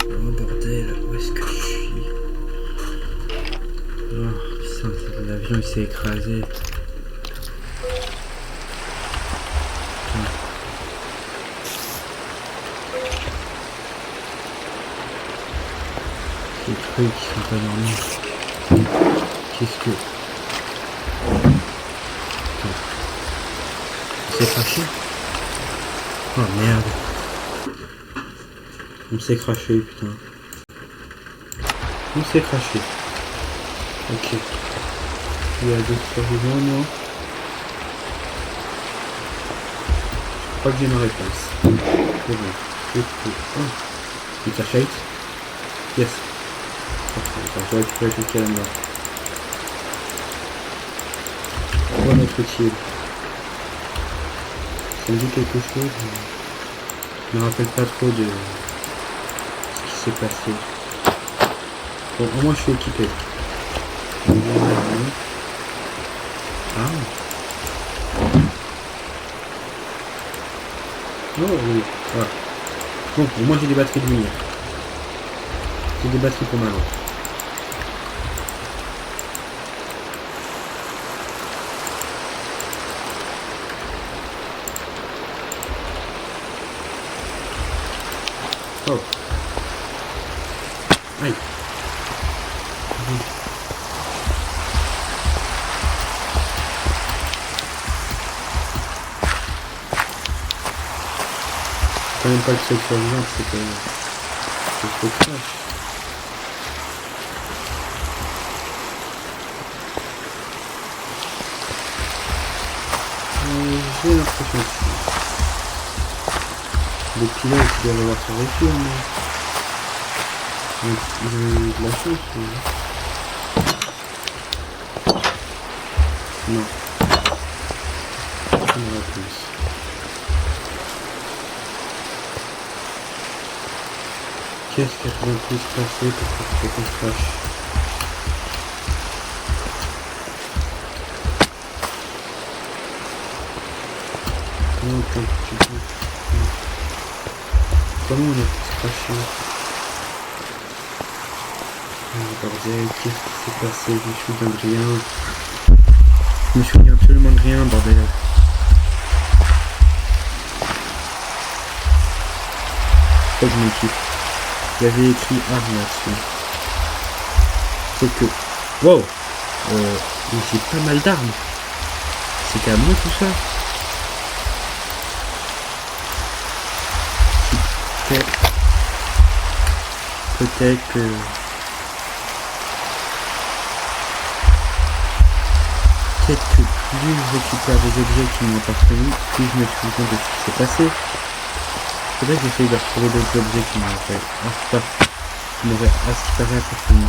Oh bordel, où est-ce que je suis? Oh putain, l'avion il s'est écrasé. Ces trucs qui sont pas normaux. Qu'est-ce que... Attends. Il s'est craché? Oh merde. On s'est craché, putain. On s'est craché. Ok. Il y a d'autres survivants, moi. Je crois que j'ai ma réponse. C'est bon. Oh. Il t'a shite. Yes. Attends, je récupère quelqu'un là-bas. On va notre utile. Ça me dit quelque chose. Je me rappelle pas trop de ce qui s'est passé. Bon, au moins je suis équipé. Ah. Oh oui. Voilà. Donc au moins j'ai des batteries de lumière. J'ai des batteries pour ma lampe. Oh. Aïe. Quand même pas le seul survivant, c'est que c'est trop crash. J'ai l'impression que les pilotes doivent avoir survécu, mais ils ont eu de la chance. Non. Aucune réponse. Qu'est-ce qui a pu se passer pour qu'on se crache? Comment on a pu se cracher? Oh bordel, qu'est-ce qui s'est passé? Je me souviens de rien. Je me souviens absolument de rien, bordel. Pourquoi je me kiffe? Il y avait écrit arme là-dessus. Sauf que... Wow, j'ai pas mal d'armes. C'est à moi tout ça. Peut-être que... Peut-être que plus je récupère des objets qui m'ont appartenu, plus je me suis rendu compte de ce qui s'est passé. Faudrait que j'essaye de retrouver d'autres objets qui m'auraient à ce qui paraît appartenu.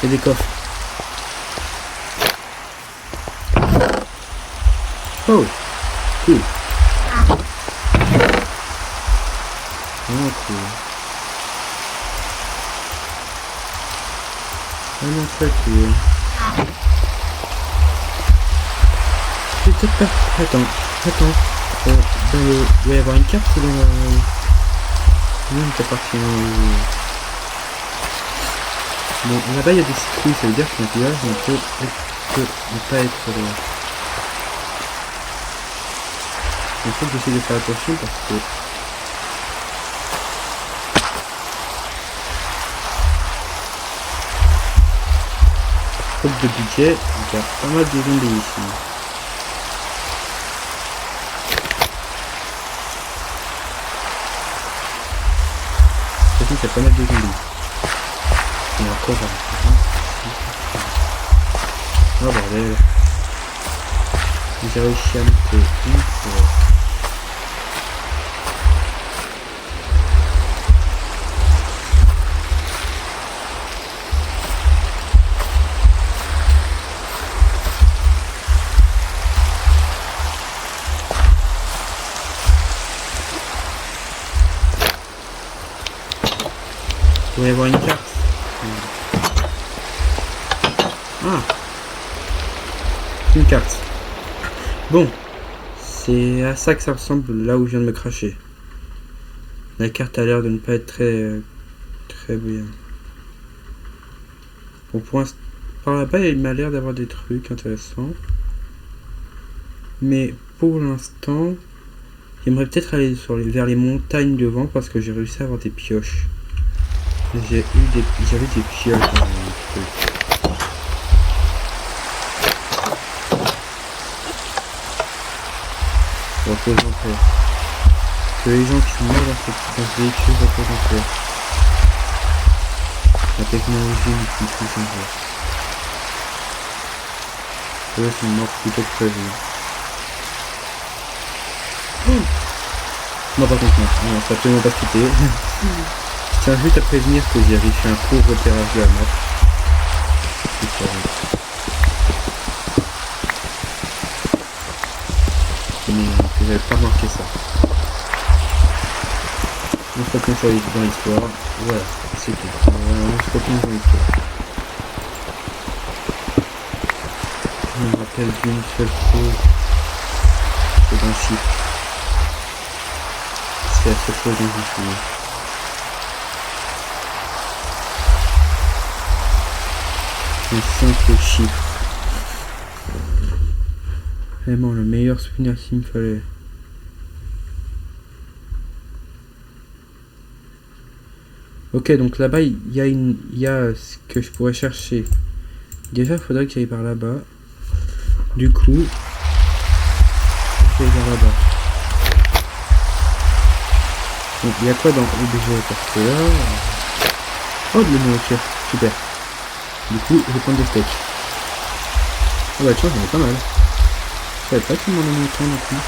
Il y a des coffres. Oh, cool. Vraiment cool. Vraiment très cool. Je vais peut-être pas... Attends. Il va y avoir une carte dans la... Non, qui appartient... Bon, là-bas il y a des citrouilles, ça veut dire qu'un village, on peut ne pas être loin. Il faut que j'essaie de faire attention parce que... Faute de budget, il y a pas mal de zombies ici. Je sais qu'il y a pas mal de zombies. Il y a encore un... Oh bordel. J'ai réussi à monter une fois. Il doit y avoir une carte. Ah, une carte. Bon, c'est à ça que ça ressemble là où je viens de me cracher. La carte a l'air de ne pas être très bien. Bon, pour l'instant, par là-bas, il m'a l'air d'avoir des trucs intéressants. Mais pour l'instant, j'aimerais peut-être aller vers les montagnes devant parce que j'ai réussi à avoir des pioches. J'avais des pioches dans mon truc. Repose en paix. Que les gens qui meurent dans ce véhicule reposent en paix. La technologie n'est plus en vrai. Eux sont morts plutôt que prévu. Non, par contre, non, ça peut pas quitter. Je tiens juste à prévenir que j'ai réussi un court repérage de la map. Mais que j'avais pas remarqué ça. On se retourne dans l'histoire. Voilà, c'est tout. On se retourne dans l'histoire. Je me rappelle d'une seule chose. C'est d'un chiffre. C'est la seule chose dont je me souviens. Un simple chiffre. Vraiment le meilleur souvenir s'il me fallait. Ok, donc là-bas il y a ce que je pourrais chercher. Déjà il faudrait que j'aille par là-bas. Du coup, je vais vers là-bas. Donc il y a quoi dans objet parce que là. Oh, de la nourriture, super. Du coup, je vais prendre des steaks. Ah bah tiens, j'en ai pas mal. Je savais pas qu'il m'en donnait autant non plus.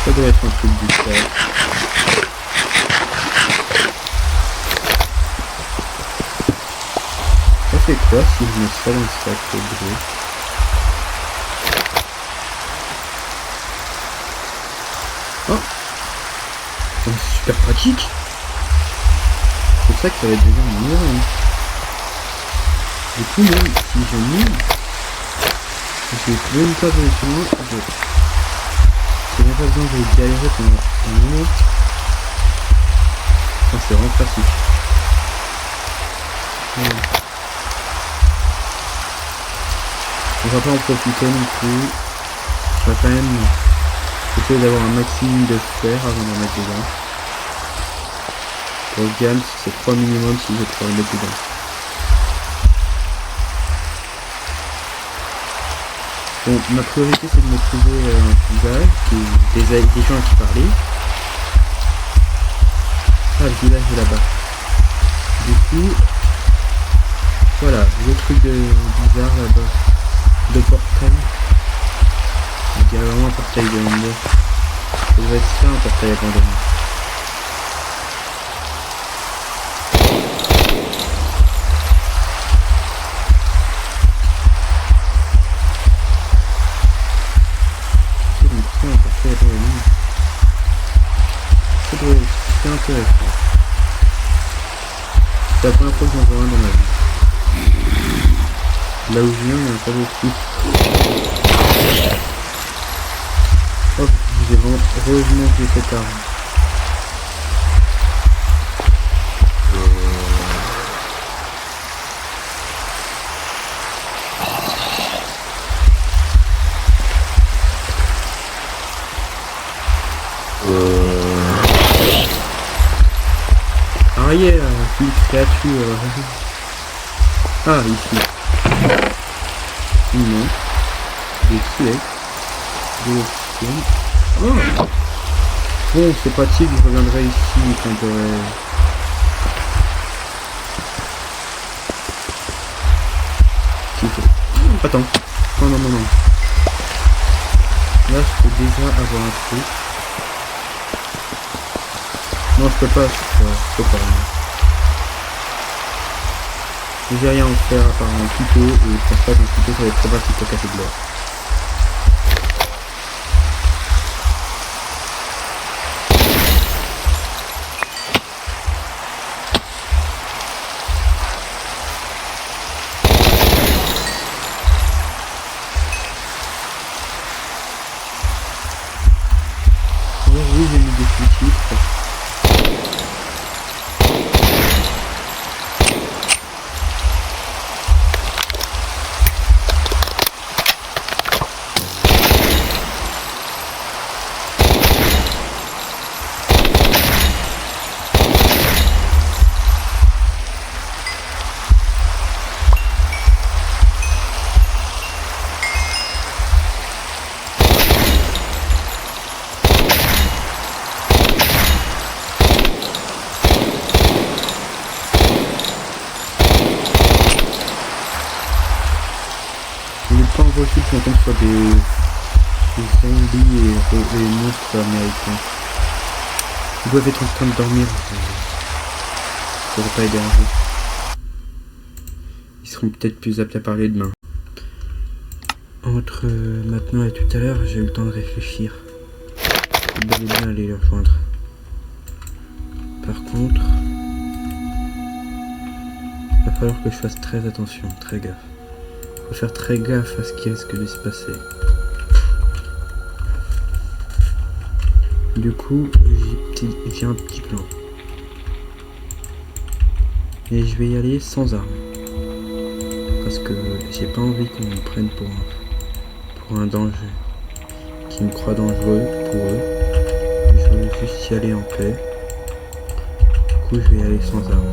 Ça doit être un truc du steak. Ça fait quoi si je mets ça dans le sac de brûler? Oh, c'est super pratique. C'est ça que ça va être déjà mon erreur. Du coup, même si je mets, j'ai même pas besoin de... J'ai même pas besoin de galérer pendant un moment. Enfin, c'est vraiment pratique. On va pas en profiter non plus. Je vais quand même essayer d'avoir un maximum de fer avant d'en mettre dedans. Pour le gamme, c'est 3 minimum si je vais pouvoir le mettre dedans. Bon, ma priorité c'est de me trouver un village, des gens à qui parler. Ah, le village est là-bas. Du coup, voilà, le truc de bizarre là-bas. De portail. Il y a vraiment un portail de Ender. Ça doit être ça, un portail abandonné. Ça doit être intéressant. C'est la première fois que j'en vois un dans ma vie. Là où je viens, il n'y en a pas beaucoup. Hop, j'ai vraiment heureusement fait cette arme. Ah yeah, une créature. Ah, ici. Non. Des tués. Des options. Oh. Bon, c'est pratique, je reviendrai ici quand j'aurai... Attends. Non, non, non, non. Là, je peux déjà avoir un truc. Non, je peux pas. Je peux pas. J'ai rien à faire à part un couteau et je pense pas qu'un couteau ça va être très pratique pour casser de l'or. possible qu'on tombe sur des zombies et monstres américains. Ils doivent être en train de dormir. Ça ne va pas les déranger. Ils seront peut-être plus aptes à parler demain. Entre maintenant et tout à l'heure, j'ai eu le temps de réfléchir. Je vais bien aller les rejoindre. Par contre, il va falloir que je fasse très attention, très gaffe. Il faut faire très gaffe à ce qui risque de se passer. Du coup, j'ai un petit plan. Et je vais y aller sans armes. Parce que j'ai pas envie qu'on me prenne pour un danger. Qui me croit dangereux pour eux. Je veux juste y aller en paix. Du coup, je vais y aller sans armes.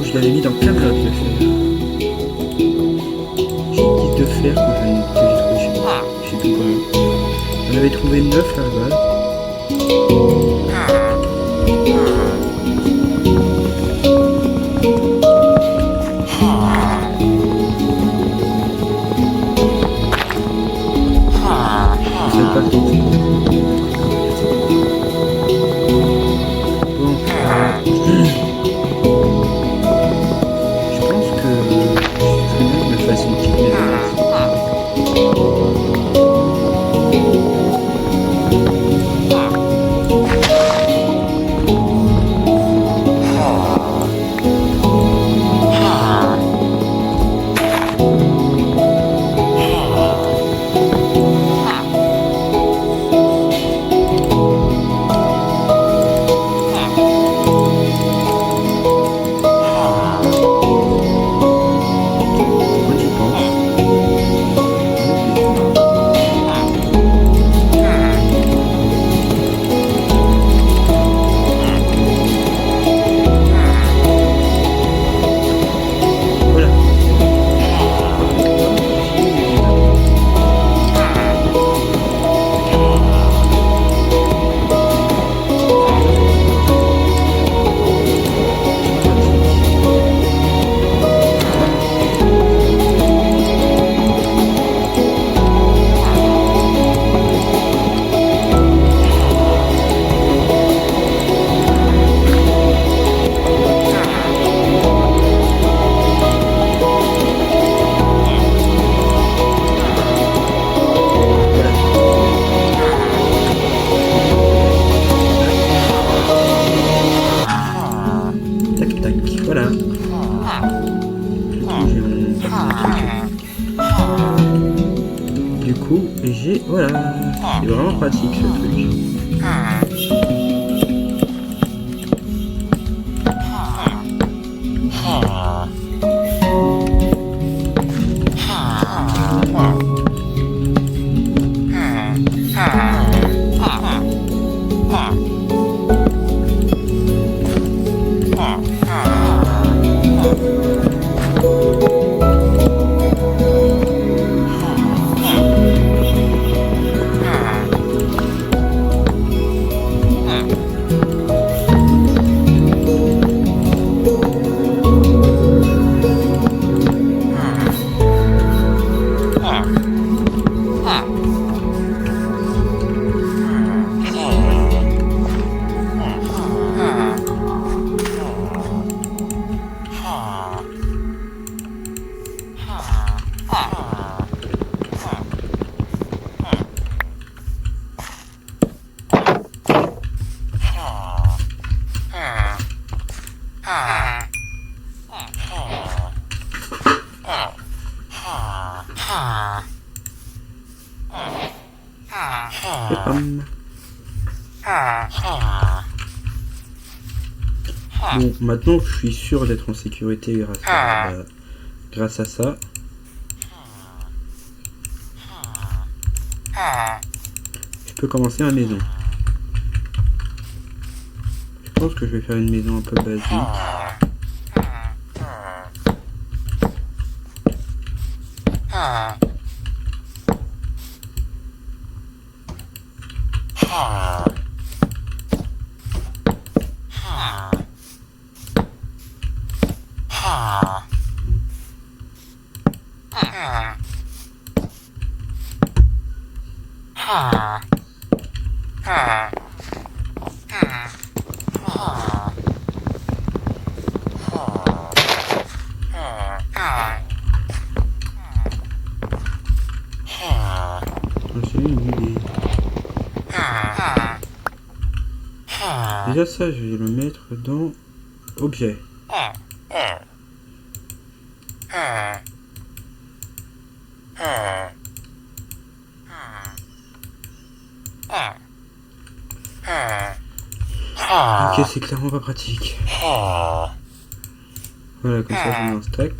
Je l'avais mis dans 4 blocs de fer. J'ai 10 de fer que j'ai trouvé, je sais plus comment. J'en avais trouvé 9 à la base. Je sais pas trop. Bon. Voilà, c'est vraiment pratique ce truc. Bon, maintenant je suis sûr d'être en sécurité grâce à ça. Je peux commencer ma maison. Je pense que je vais faire une maison un peu basique. J'ai une idée. Déjà ça, je vais le mettre dans objet. Ok, c'est clairement pas pratique. Voilà, comme ça je mets un stack.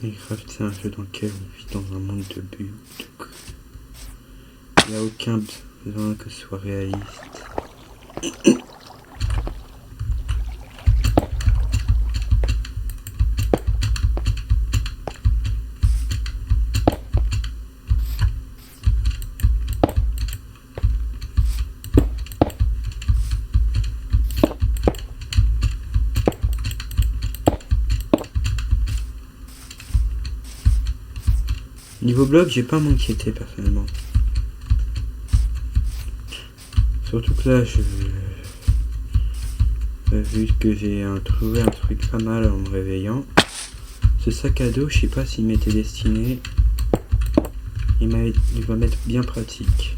Minecraft, c'est un jeu dans lequel on vit dans un monde de buts. Il n'y a aucun besoin que ce soit réaliste. Niveau bloc, j'ai pas à m'inquiéter personnellement. Surtout que là, vu que j'ai trouvé un truc pas mal en me réveillant. Ce sac à dos, je sais pas s'il m'était destiné. Il va m'être bien pratique.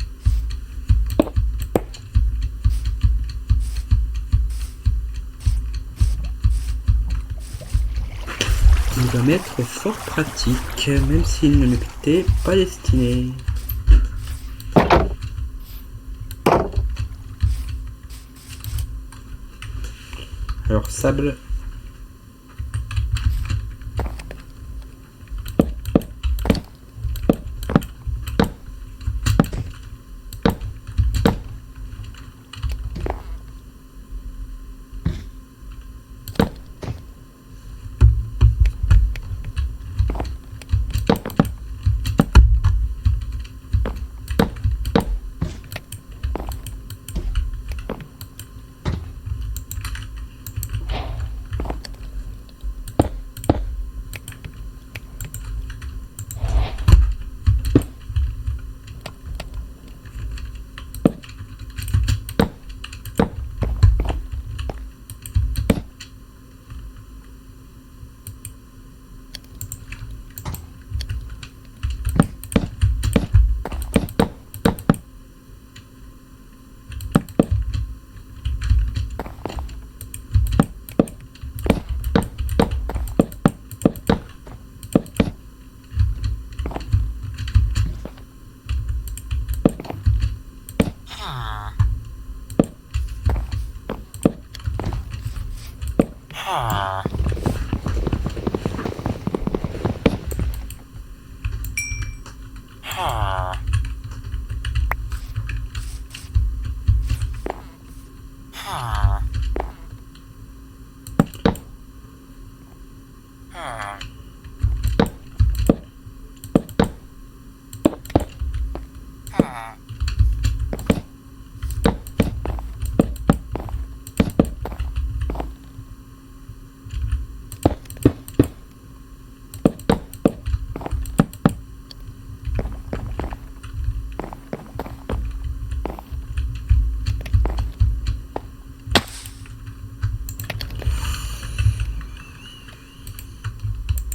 Il va m'être fort pratique, même s'il ne m'était pas destiné. Alors, sable.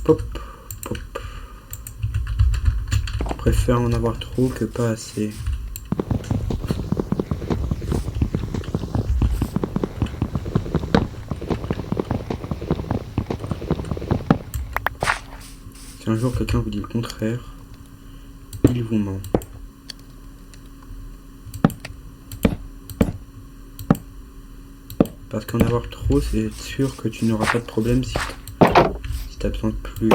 Pop, pop. Je préfère en avoir trop que pas assez. Si un jour quelqu'un vous dit le contraire, il vous ment. Parce qu'en avoir trop, c'est sûr que tu n'auras pas de problème si tu as besoin de plus.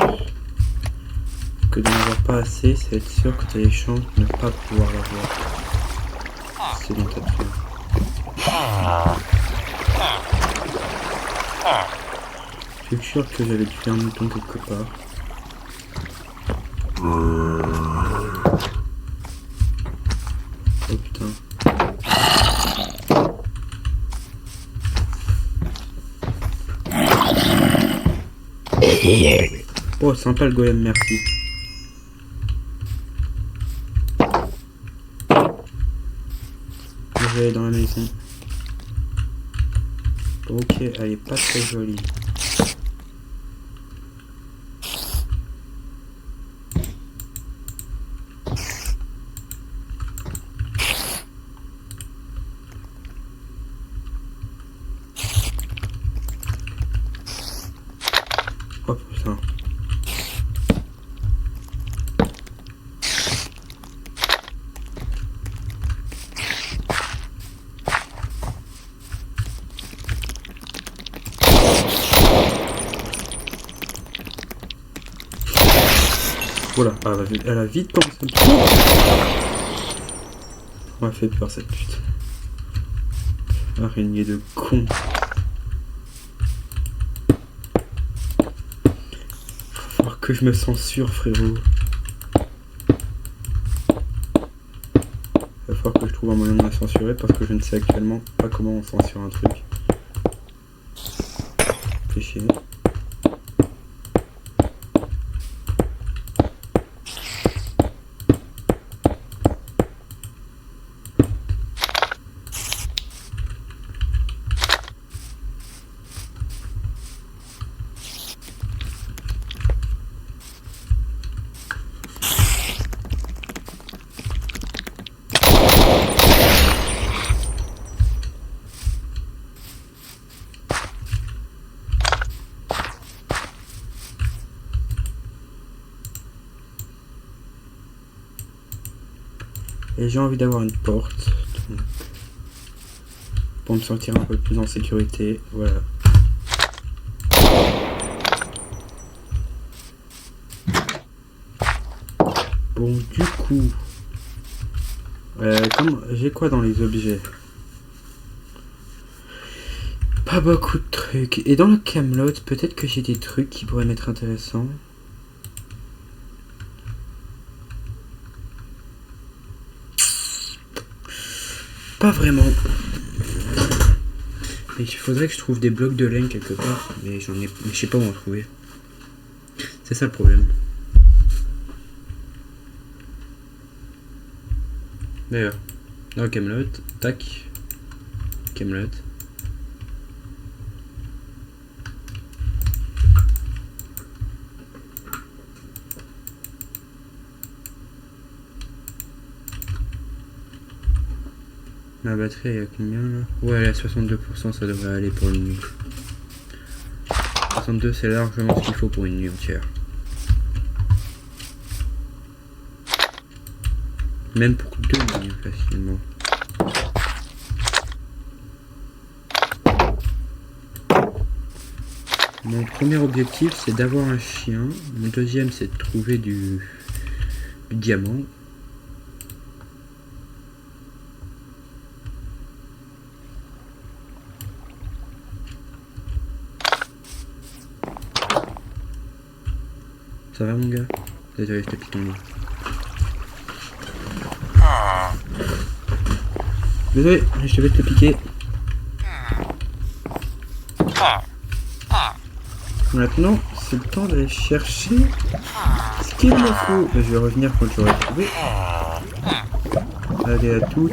Que de n'avoir pas assez, c'est être sûr que tu as les chances de ne pas pouvoir l'avoir. C'est dont tu as besoin. Je suis sûr que j'avais dû faire un mouton quelque part. Oh putain. Oh, sympa le golem, merci. Je vais aller dans la maison. Ok, elle est pas très jolie. Oh putain. Voilà, elle a vite commencé à me tuer. On m'a fait peur cette pute. Araignée de con. Faut falloir que je me censure, frérot. Il va falloir que je trouve un moyen de me censurer parce que je ne sais actuellement pas comment on censure un truc. Fais chier. Et j'ai envie d'avoir une porte. Donc, pour me sentir un peu plus en sécurité. Voilà. Bon, du coup... j'ai quoi dans les objets? Pas beaucoup de trucs. Et dans le Camelot, peut-être que j'ai des trucs qui pourraient m'être intéressants. Pas vraiment. Et il faudrait que je trouve des blocs de laine quelque part, mais j'en ai, mais je sais pas où en trouver. C'est ça le problème. D'ailleurs, dans le Camelot, tac, Camelot. Ma batterie elle est à combien là? Ouais, elle est à 62%, ça devrait aller pour une nuit. 62 c'est largement ce qu'il faut pour une nuit entière. Même pour 2 nuits facilement. Mon premier objectif c'est d'avoir un chien. Mon deuxième c'est de trouver du diamant. Ça va mon gars? Désolé, je te pique ton nez. Désolé, je vais te piquer. Maintenant, c'est le temps d'aller chercher ce qu'il me faut. Je vais revenir quand j'aurai trouvé. Allez à toutes.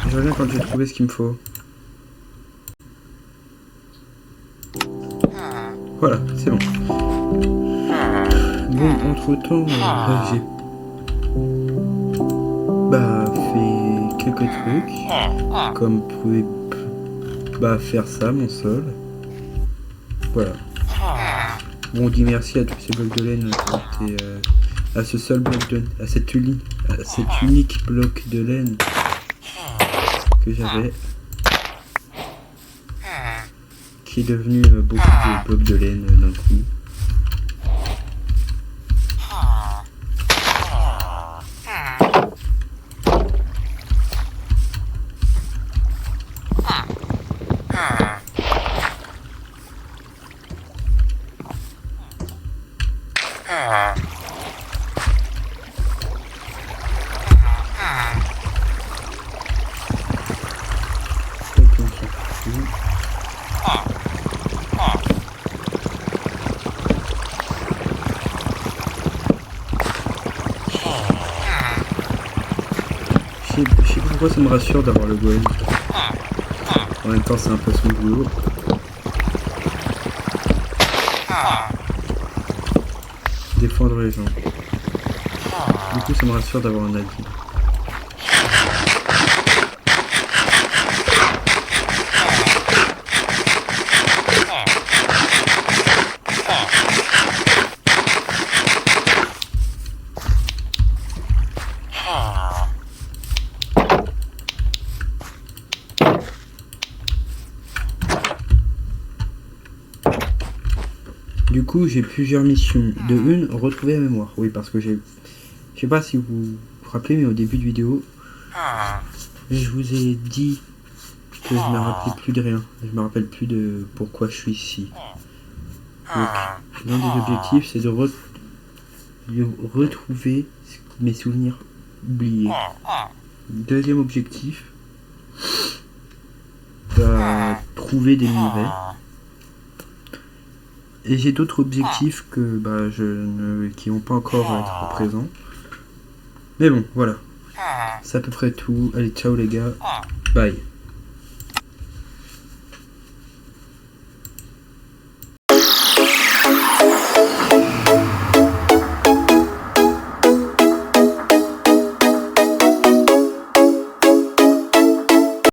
Je reviens quand j'ai trouvé ce qu'il me faut. Voilà, c'est bon. Bon, entre temps, j'ai fait quelques trucs, comme faire ça, mon sol. Voilà. Bon, on dit merci à tous ces blocs de laine et à ce seul bloc de, à cet unique bloc de laine que j'avais, qui est devenu beaucoup de blocs de laine d'un coup. Je sais pas pourquoi ça me rassure d'avoir le golem. En même temps c'est un peu son boulot. Défendre les gens. Du coup ça me rassure d'avoir un allié. Du coup, j'ai plusieurs missions. De une, retrouver la mémoire. Oui, parce que j'ai... Je sais pas si vous vous rappelez, mais au début de vidéo, je vous ai dit que je me rappelais plus de rien. Je me rappelle plus de pourquoi je suis ici. Donc, l'un des objectifs, c'est de retrouver mes souvenirs oubliés. Deuxième objectif, trouver des minerais. Et j'ai d'autres objectifs que qui n'ont pas encore à être présents. Mais bon, voilà. C'est à peu près tout. Allez, ciao les gars. Bye.